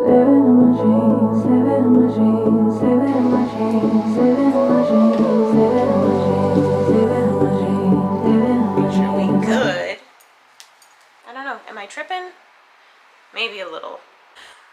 Really good. I don't know. Am I tripping? Maybe a little.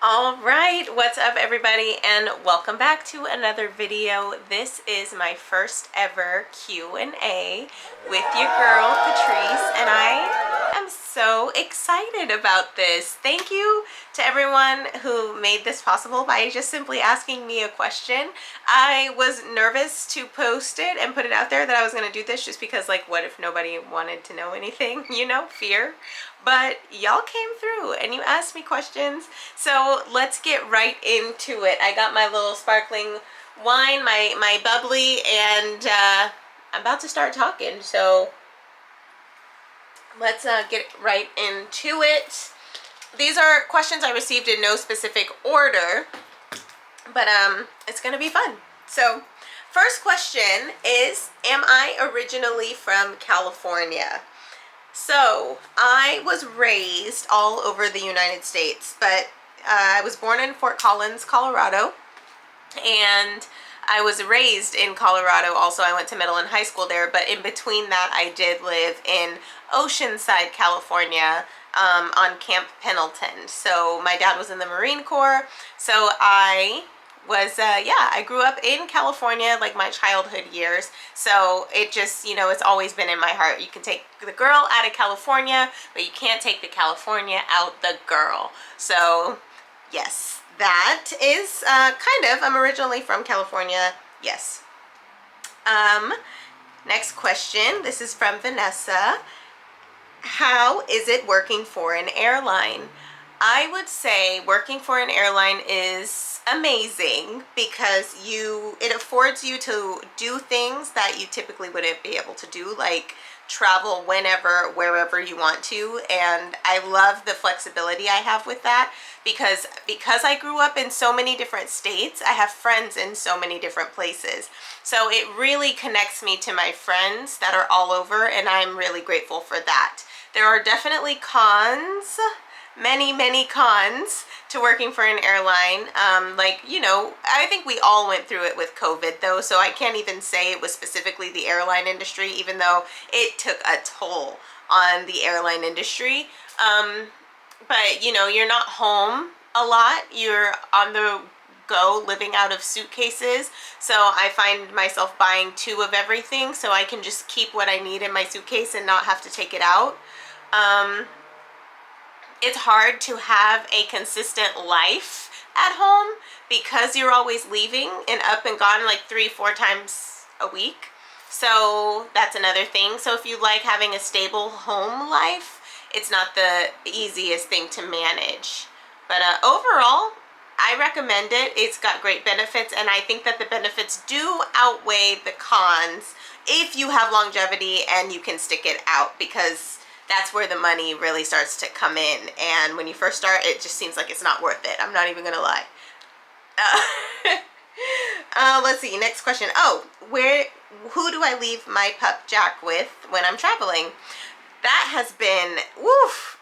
All right, what's up everybody, and welcome back to another video. This is my first ever Q&A with your girl Patrice, and I am so excited about this. Thank you to everyone who made this possible by just simply asking me a question. I was nervous to post it and put it out there that I was going to do this just because, like, what if nobody wanted to know anything, you know, fear. But y'all came through and you asked me questions, so let's get right into it. I got my little sparkling wine, my bubbly, and I'm about to start talking, so let's get right into it. These are questions I received in no specific order, but it's gonna be fun. So first question is, am I originally from California? So I was raised all over the United States, but I was born in Fort Collins, Colorado, and I was raised in Colorado. Also, I went to middle and high school there, but in between that, I did live in Oceanside, California, on Camp Pendleton. So my dad was in the Marine Corps, so I was I grew up in California, like my childhood years, so it just, you know, it's always been in my heart. You can take the girl out of California, but you can't take the California out the girl. So yes, that is I'm originally from California, yes. Next question, this is from Vanessa. How is it working for an airline? I would say working for an airline is amazing because it affords you to do things that you typically wouldn't be able to do, like travel whenever, wherever you want to. And I love the flexibility I have with that because I grew up in so many different states. I have friends in so many different places, so it really connects me to my friends that are all over, and I'm really grateful for that. There are definitely cons, many cons to working for an airline. Like, you know, I think we all went through it with COVID though, so I can't even say it was specifically the airline industry, even though it took a toll on the airline industry. But you know, you're not home a lot, you're on the go, living out of suitcases, so I find myself buying 2 of everything so I can just keep what I need in my suitcase and not have to take it out. It's hard to have a consistent life at home because you're always leaving and up and gone like 3-4 times a week. So that's another thing. So if you like having a stable home life, it's not the easiest thing to manage. But overall, I recommend it. It's got great benefits, and I think that the benefits do outweigh the cons if you have longevity and you can stick it out, because that's where the money really starts to come in. And when you first start, it just seems like it's not worth it. I'm not even gonna lie. Let's see, next question. Oh, who do I leave my pup Jack with when I'm traveling? That has been, woof,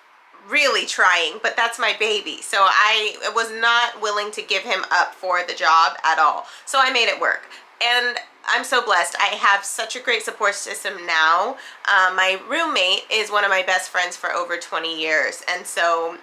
really trying, but that's my baby. So I was not willing to give him up for the job at all. So I made it work. And I'm so blessed. I have such a great support system now. My roommate is one of my best friends for over 20 years. And so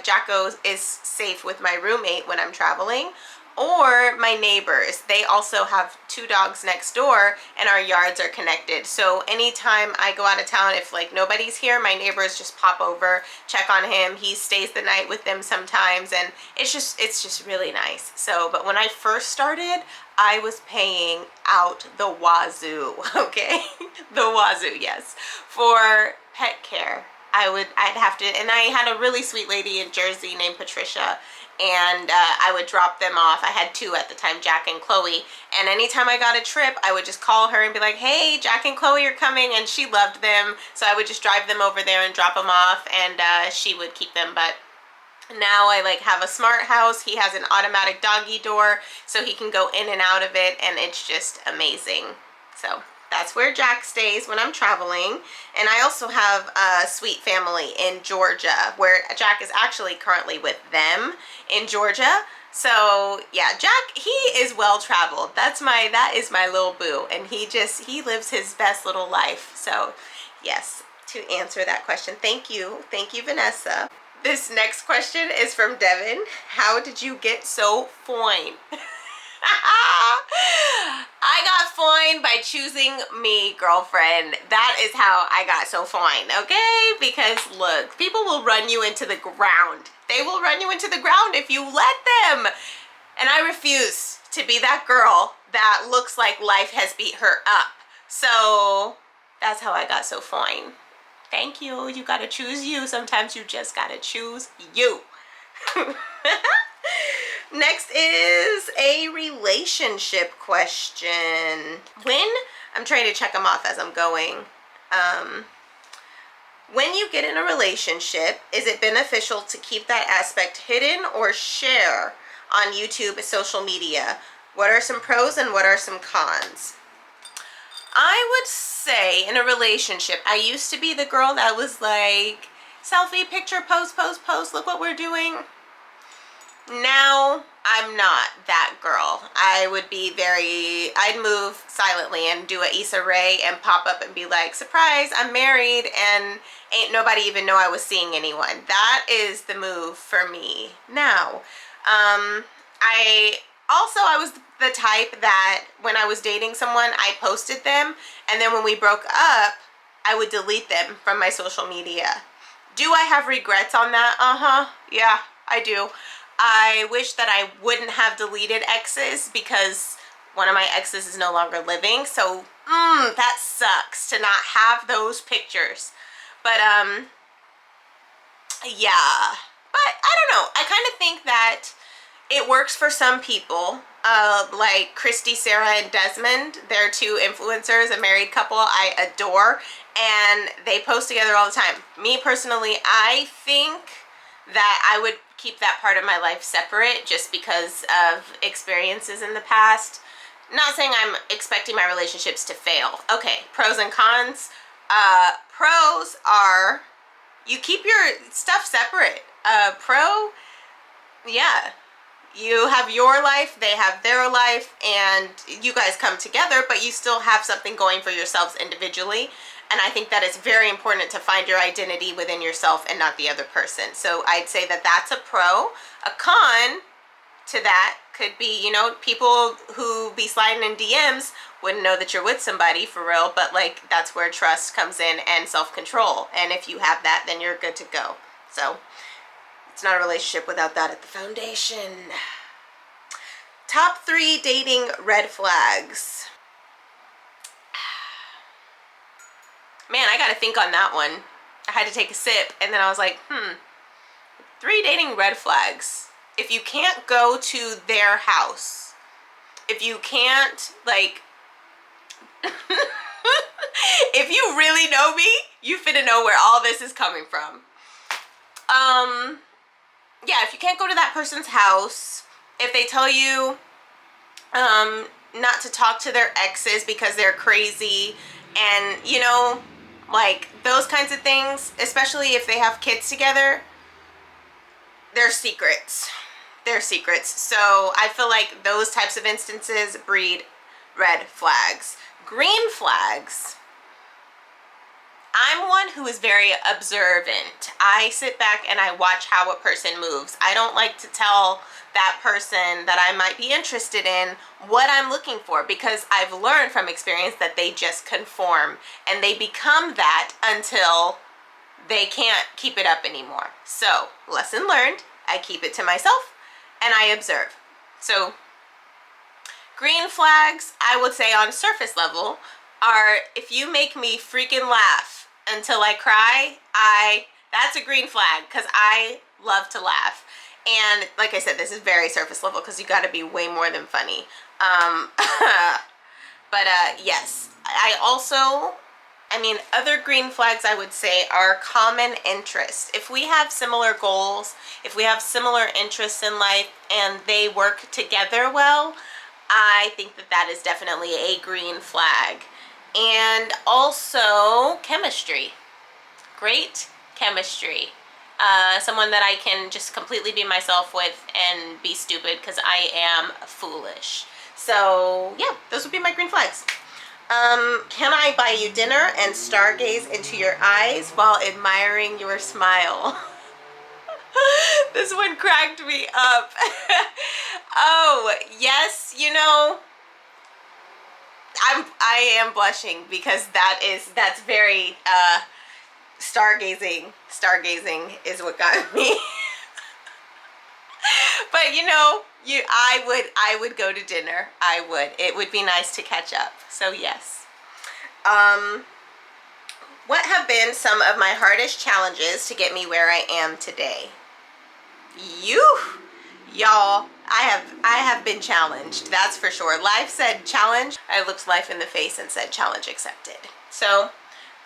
Jacko is safe with my roommate when I'm traveling. Or my neighbors. They also have 2 dogs next door, and our yards are connected. So anytime I go out of town, if like nobody's here, my neighbors just pop over, check on him. He stays the night with them sometimes, and it's just really nice. So, but when I first started, I was paying out the wazoo, okay? The wazoo, yes, for pet care. I'd have to, and I had a really sweet lady in Jersey named Patricia, and I would drop them off. I had 2 at the time, Jack and Chloe, and anytime I got a trip, I would just call her and be like, hey, Jack and Chloe are coming, and she loved them, so I would just drive them over there and drop them off, and she would keep them. But now I like have a smart house. He has an automatic doggy door, so he can go in and out of it, and it's just amazing. So That's where Jack stays when I'm traveling. And I also have a sweet family in Georgia, where Jack is actually currently with them in Georgia. So yeah, Jack, he is well traveled. That is my little boo, and he lives his best little life. So yes, to answer that question, thank you, Vanessa. This next question is from Devin. How did you get so fine? I got fine by choosing me, girlfriend. That is how I got so fine, okay? Because look, people will run you into the ground. They will run you into the ground if you let them. And I refuse to be that girl that looks like life has beat her up. So that's how I got so fine. Thank you. You gotta choose you. Sometimes you just gotta choose you. Next is a relationship question. I'm trying to check them off as I'm going. When you get in a relationship, is it beneficial to keep that aspect hidden or share on YouTube, social media? What are some pros and what are some cons? I would say in a relationship, I used to be the girl that was like, selfie, picture, post, look what we're doing. Now, I'm not that girl. I'd move silently and do a Issa Rae and pop up and be like, surprise, I'm married, and ain't nobody even know I was seeing anyone. That is the move for me now. I was the type that when I was dating someone, I posted them, and then when we broke up, I would delete them from my social media. Do I have regrets on that? Yeah, I do. I wish that I wouldn't have deleted exes because one of my exes is no longer living. So, that sucks to not have those pictures. But, yeah. But, I don't know. I kind of think that it works for some people. Like Christy, Sarah, and Desmond. They're two influencers, a married couple I adore. And they post together all the time. Me, personally, I think that I would keep that part of my life separate just because of experiences in the past. Not saying I'm expecting my relationships to fail. Okay, pros and cons. Pros are you keep your stuff separate. Yeah, you have your life, they have their life, and you guys come together, but you still have something going for yourselves individually. And I think that it's very important to find your identity within yourself and not the other person. So I'd say that that's a pro. A con to that could be, people who be sliding in DMs wouldn't know that you're with somebody for real, but like that's where trust comes in and self-control. And if you have that, then you're good to go. So it's not a relationship without that at the foundation. Top 3 dating red flags. Man, I gotta think on that one. I had to take a sip, and then I was like, 3 dating red flags. If you can't go to their house, if you can't, like, if you really know me, you finna know where all this is coming from. Yeah, if you can't go to that person's house, if they tell you, not to talk to their exes because they're crazy, and, like those kinds of things, especially if they have kids together, they're secrets. They're secrets. So I feel like those types of instances breed red flags. Green flags. I'm one who is very observant. I sit back and I watch how a person moves. I don't like to tell that person that I might be interested in what I'm looking for, because I've learned from experience that they just conform and they become that until they can't keep it up anymore. So, lesson learned, I keep it to myself and I observe. So, green flags, I would say on surface level, are if you make me freaking laugh until I cry, that's a green flag, because I love to laugh. And like I said, this is very surface level because you got to be way more than funny. But yes, other green flags I would say are common interests. If we have similar goals, if we have similar interests in life and they work together well, I think that is definitely a green flag. And also chemistry. Great chemistry. Someone that I can just completely be myself with and be stupid because I am foolish. So yeah, those would be my green flags. Can I buy you dinner and stargaze into your eyes while admiring your smile? This one cracked me up. Oh, yes, you know, I am blushing because that's very stargazing is what got me. But you know, I would go to dinner. I would. It would be nice to catch up. So yes. What have been some of my hardest challenges to get me where I am today? Y'all, I have been challenged. That's for sure. Life said challenge. I looked life in the face and said challenge accepted. So,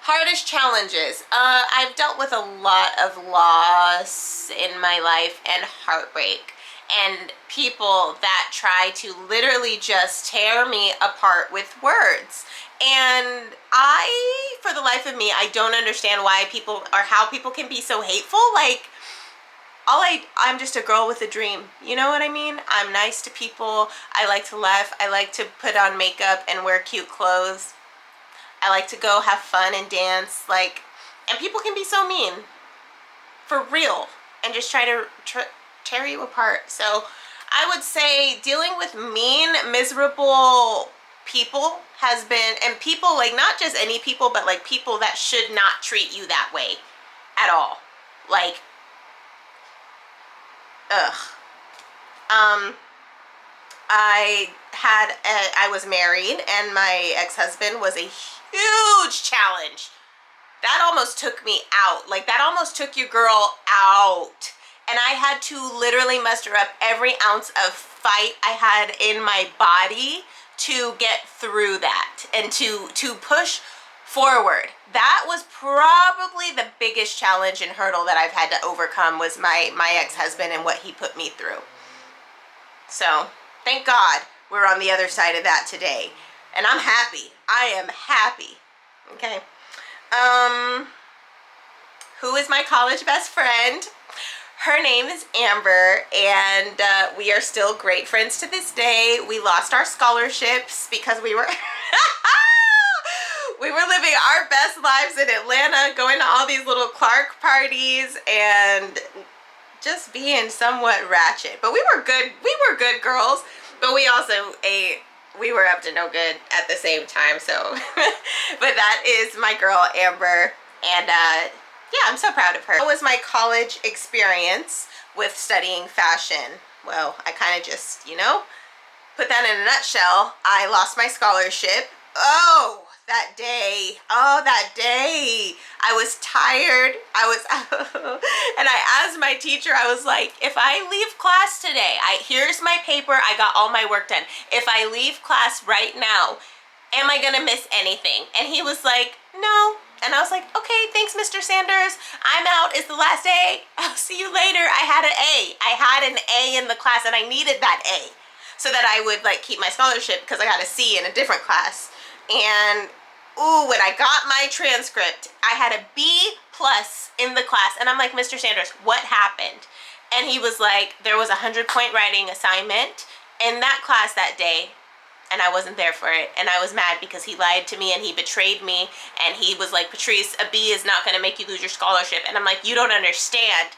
hardest challenges. I've dealt with a lot of loss in my life and heartbreak and people that try to literally just tear me apart with words. And for the life of me, I don't understand why people or how people can be so hateful. Like, I'm just a girl with a dream. You know what I mean? I'm nice to people. I like to laugh. I like to put on makeup and wear cute clothes. I like to go have fun and dance. Like, and people can be so mean. For real. And just try to tear you apart. So I would say dealing with mean, miserable people has been, and people, like, not just any people, but like people that should not treat you that way at all. Like, ugh. I was married and my ex-husband was a huge challenge. That almost took me out. Like, that almost took your girl out. And I had to literally muster up every ounce of fight I had in my body to get through that and to push forward. That was probably the biggest challenge and hurdle that I've had to overcome, was my ex-husband and what he put me through. So thank God we're on the other side of that today. And I'm happy. I am happy. Okay. Who is my college best friend? Her name is Amber, and we are still great friends to this day. We lost our scholarships because we were we were living our best lives in Atlanta, going to all these little Clark parties and just being somewhat ratchet. But we were good girls, but we were up to no good at the same time. So but that is my girl Amber, and yeah, I'm so proud of her. That was my college experience with studying fashion. Well, I kind of just, you know, put that in a nutshell. I lost my scholarship. Oh, that day. Oh, that day. I was tired. And I asked my teacher, I was like, if I leave class today, here's my paper, I got all my work done. If I leave class right now, am I gonna miss anything? And he was like, no. And I was like, okay, thanks, Mr. Sanders. I'm out. It's the last day. I'll see you later. I had an A. I had an A in the class, and I needed that A so that I would, like, keep my scholarship, because I got a C in a different class. And ooh, when I got my transcript, I had a B+ in the class. And I'm like, Mr. Sanders, what happened? And he was like, there was a 100-point writing assignment in that class that day, and I wasn't there for it. And I was mad because he lied to me and he betrayed me. And he was like, Patrice, a B is not going to make you lose your scholarship. And I'm like, you don't understand.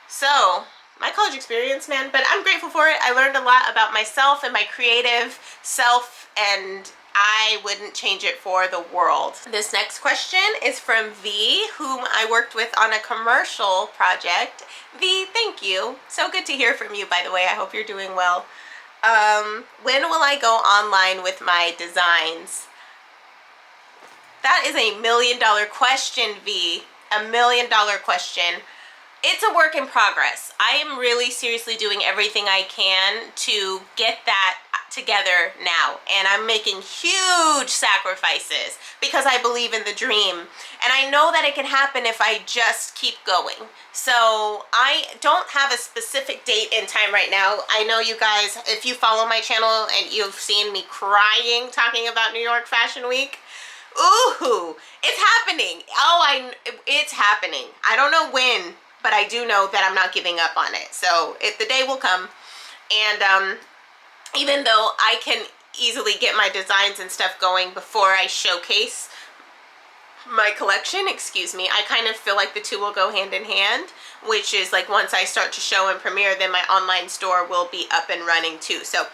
So, my college experience, man, but I'm grateful for it. I learned a lot about myself and my creative self, and I wouldn't change it for the world. This next question is from V, whom I worked with on a commercial project. V, thank you. So good to hear from you, by the way. I hope you're doing well. When will I go online with my designs? That is $1 million question, V. $1 million question. It's a work in progress. I am really seriously doing everything I can to get that together now, and I'm making huge sacrifices because I believe in the dream, and I know that it can happen if I just keep going. So I don't have a specific date and time right now. I know you guys, if you follow my channel and you've seen me crying talking about New York Fashion Week, ooh, it's happening. It's happening. I don't know when, but I do know that I'm not giving up on it. So the day will come. And even though I can easily get my designs and stuff going before I showcase my collection, excuse me, I kind of feel like the two will go hand in hand, which is like once I start to show and premiere, then my online store will be up and running too. So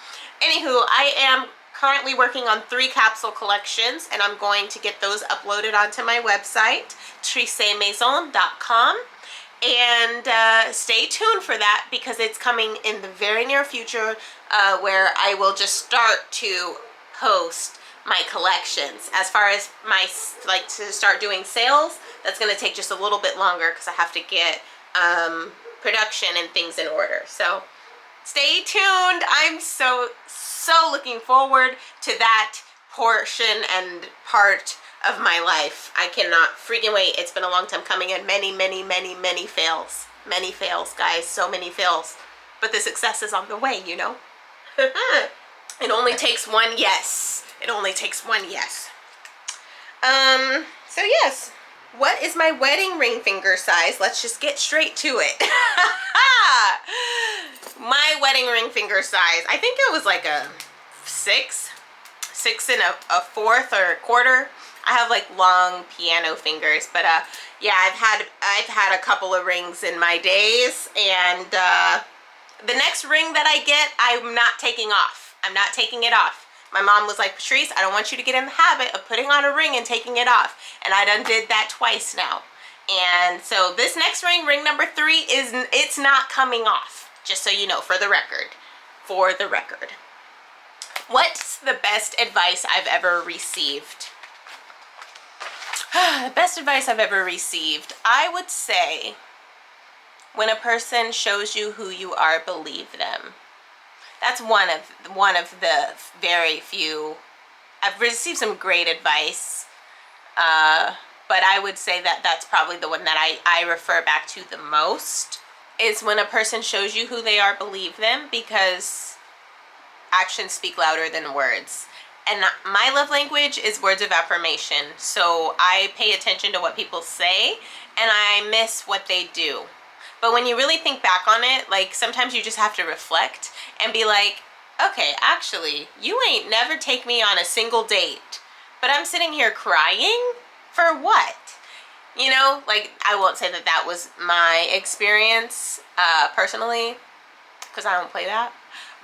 anywho, I am currently working on 3 capsule collections, and I'm going to get those uploaded onto my website, trisemaison.com. And stay tuned for that, because it's coming in the very near future, where I will just start to post my collections. As far as my, like, to start doing sales, that's going to take just a little bit longer because I have to get production and things in order. So stay tuned. I'm so looking forward to that portion and part of my life. I cannot freaking wait. It's been a long time coming, and many fails. Many fails, guys. So many fails. But the success is on the way, you know? It only takes one yes. It only takes one yes. So yes. What is my wedding ring finger size? Let's just get straight to it. My wedding ring finger size, I think it was like a 6 and a fourth or a quarter. I have like long piano fingers, but yeah, I've had a couple of rings in my days, and the next ring that I get, I'm not taking off. I'm not taking it off. My mom was like, Patrice, I don't want you to get in the habit of putting on a ring and taking it off. And I done did that twice now. And so this next ring, ring number 3, it's not coming off. Just so you know, for the record. For the record. What's the best advice I've ever received? The best advice I've ever received, I would say, when a person shows you who you are, believe them. That's one of the very few. I've received some great advice, but I would say that that's probably the one that I refer back to the most, is when a person shows you who they are, believe them, because actions speak louder than words. And my love language is words of affirmation. So I pay attention to what people say, and I miss what they do. But when you really think back on it, like, sometimes you just have to reflect and be like, okay, actually, you ain't never take me on a single date, but I'm sitting here crying for what? You know, like, I won't say that that was my experience personally, because I don't play that.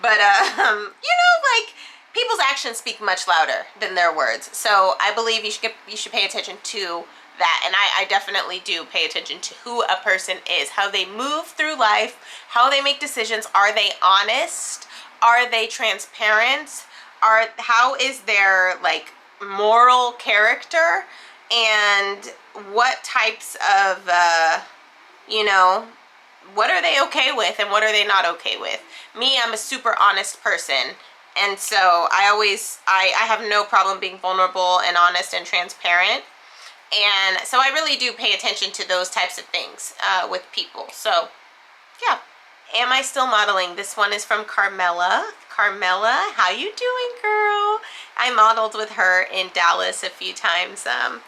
But, you know, like, people's actions speak much louder than their words. So I believe you should pay attention to that. And I definitely do pay attention to who a person is, how they move through life, how they make decisions. Are they honest? Are they transparent? How is their, like, moral character? And what types of, you know, what are they okay with and what are they not okay with? Me, I'm a super honest person. And so I have no problem being vulnerable and honest and transparent. And so I really do pay attention to those types of things with people. So, yeah. Am I still modeling? This one is from Carmela. Carmela, how you doing, girl? I modeled with her in Dallas a few times. So am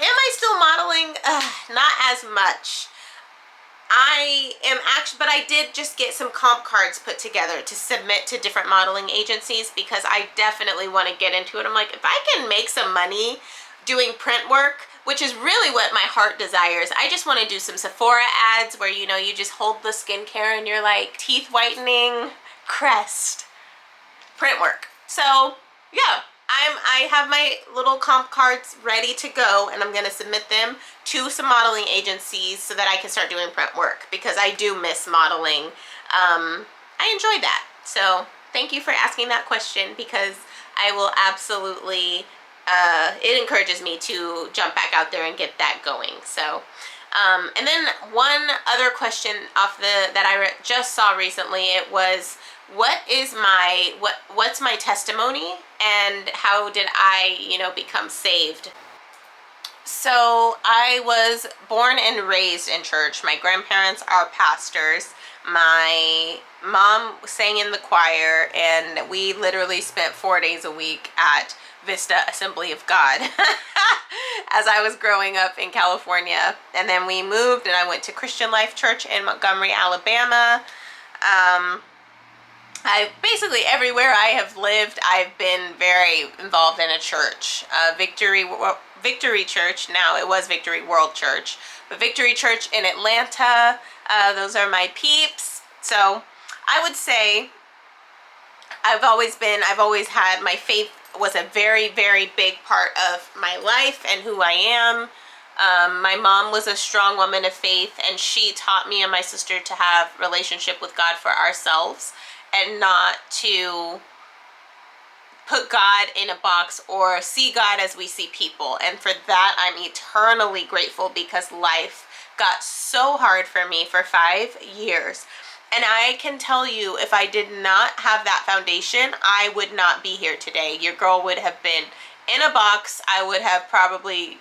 I still modeling? Not as much. I am actually, but I did just get some comp cards put together to submit to different modeling agencies, because I definitely want to get into it. I'm like, if I can make some money doing print work, which is really what my heart desires. I just want to do some Sephora ads where, you know, you just hold the skincare and you're like, teeth whitening, crest, print work. So yeah, I have my little comp cards ready to go, and I'm going to submit them to some modeling agencies so that I can start doing print work, because I do miss modeling. I enjoy that. So thank you for asking that question, because I will absolutely, it encourages me to jump back out there and get that going. So And then one other question that I just saw recently, it was, what's my testimony, and how did I, become saved? So I was born and raised in church. My grandparents are pastors. My mom sang in the choir, and we literally spent 4 days a week at Vista Assembly of God as I was growing up in California. And then we moved, and I went to Christian Life Church in Montgomery, Alabama. Basically everywhere I have lived, I've been very involved in a church. Victory Church, now it was Victory World Church, but Victory Church in Atlanta, those are my peeps. So I would say I've always had, my faith was a very, very big part of my life and who I am. My mom was a strong woman of faith, and she taught me and my sister to have relationship with God for ourselves, and not to put God in a box or see God as we see people. And for that, I'm eternally grateful, because life got so hard for me for 5 years. And I can tell you, if I did not have that foundation, I would not be here today. Your girl would have been in a box. I would have probably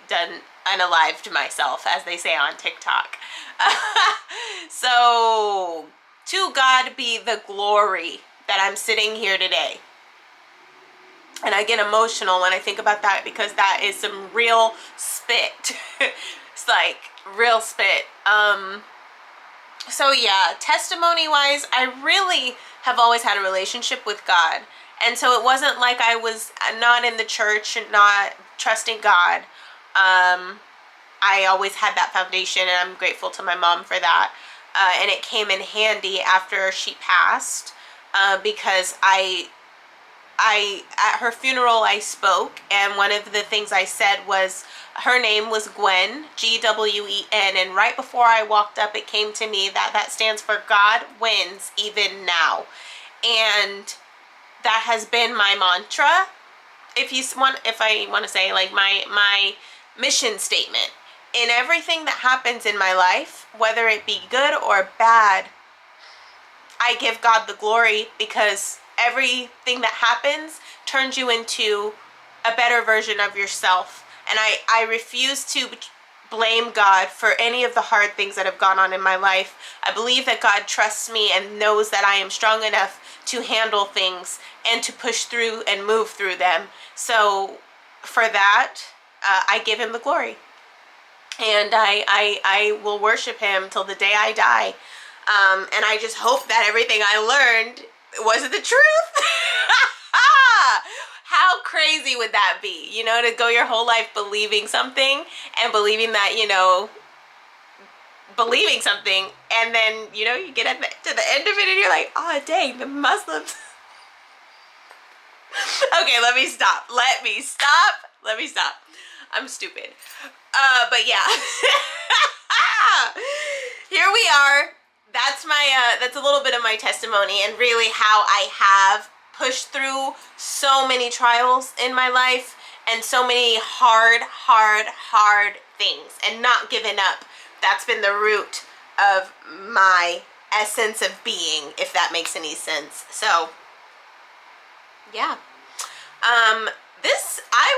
unalived myself, as they say on TikTok. So to God be the glory that I'm sitting here today. And I get emotional when I think about that, because that is some real spit. It's like real spit. So yeah, testimony wise, I really have always had a relationship with God. And so it wasn't like I was not in the church and not trusting God. I always had that foundation, and I'm grateful to my mom for that. And it came in handy after she passed, because at her funeral I spoke, and one of the things I said was, her name was Gwen, Gwen, and right before I walked up, it came to me that stands for God wins even now. And that has been my mantra. If I want to say, like, my mission statement in everything that happens in my life, whether it be good or bad, I give God the glory, because everything that happens turns you into a better version of yourself. And I refuse to blame God for any of the hard things that have gone on in my life. I believe that God trusts me and knows that I am strong enough to handle things and to push through and move through them. So for that, I give him the glory. And I will worship him till the day I die. And I just hope that everything I learned wasn't the truth. How crazy would that be, to go your whole life believing something, and believing that, believing something, and then, you get to the end of it and you're like, oh, dang, the Muslims. Okay, let me stop. I'm stupid. But yeah. Here we are. That's that's a little bit of my testimony, and really how I have pushed through so many trials in my life, and so many hard things, and not given up. That's been the root of my essence of being, if that makes any sense. So yeah, I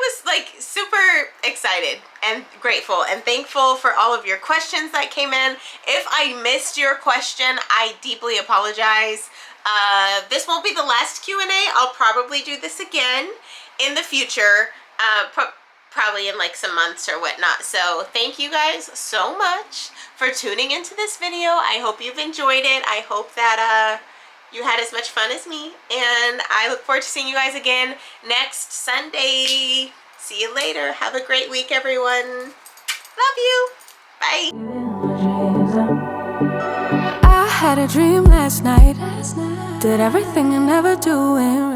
was like super excited and grateful and thankful for all of your questions that came in. If I missed your question, I deeply apologize. This won't be the last Q&A. I'll probably do this again in the future, probably in like some months or whatnot. So thank you guys so much for tuning into this video. I hope you've enjoyed it. I hope that you had as much fun as me, and I look forward to seeing you guys again next Sunday. See you later. Have a great week, everyone. Love you. Bye. I had a dream last night. Did everything I never do in